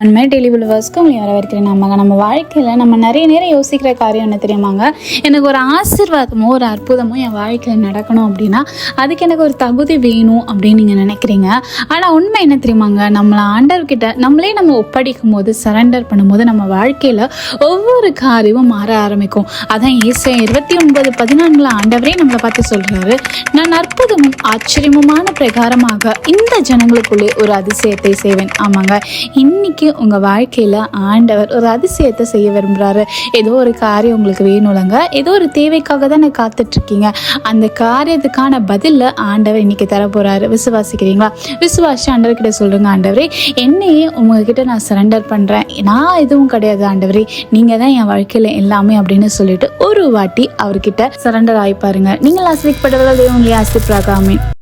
உண்மை டெய்லி விழுவர்ஸ்க்கு உங்களை வரவேற்கிறேன். நம்ம வாழ்க்கையில் நம்ம நிறைய நேரம் யோசிக்கிற காரியம் என்ன தெரியுமாங்க? எனக்கு ஒரு ஆசீர்வாதமோ ஒரு அற்புதமோ என் வாழ்க்கையில் நடக்கணும் அப்படின்னா அதுக்கு எனக்கு ஒரு தகுதி வேணும் அப்படின்னு நீங்கள் நினைக்கிறீங்க. ஆனால் உண்மை என்ன தெரியுமாங்க? நம்மளை ஆண்டவர்கிட்ட நம்ம ஒப்படைக்கும் போது, சரண்டர் பண்ணும்போது நம்ம வாழ்க்கையில் ஒவ்வொரு காரியமும் மாற ஆரம்பிக்கும். அதான் ஏசாயா 29:14 ஆண்டவரே நம்மளை பார்த்து சொல்கிறாரு, நான் அற்புதமும் ஆச்சரியமுமான பிரகாரமாக இந்த ஜனங்களுக்குள்ளே ஒரு அதிசயத்தை செய்வேன். ஆமாங்க, இன்னைக்கு உங்கள் வாழ்க்கையில் ஆண்டவர் ஒரு அதிசயத்தை செய்ய விரும்புகிறாரு. ஏதோ ஒரு காரியம் உங்களுக்கு வேணும்லங்க, ஏதோ ஒரு தேவைக்காக தான் காத்துட்ருக்கீங்க. அந்த காரியத்துக்கான பதிலில் ஆண்டவர் இன்னைக்கு தர போகிறாரு. விசுவாசிக்கிறீங்களா? விசுவாசி ஆண்டவர்கிட்ட சொல்லுங்க, ஆண்டவரே என்னையே உங்ககிட்ட நான் சரண்டர் பண்ணுறேன், நான் எதுவும் கிடையாது ஆண்டவரே, நீங்கள் தான் என் வாழ்க்கையில் எல்லாமே அப்படின்னு சொல்லிட்டு ஒரு வாட்டி அவர்கிட்ட சரண்டர் ஆகிப்பாருங்க. நீங்கள் ஆசிரியப்பட்டவர்கள் உங்களை ஆசிரியப்பாக. ஆமென்.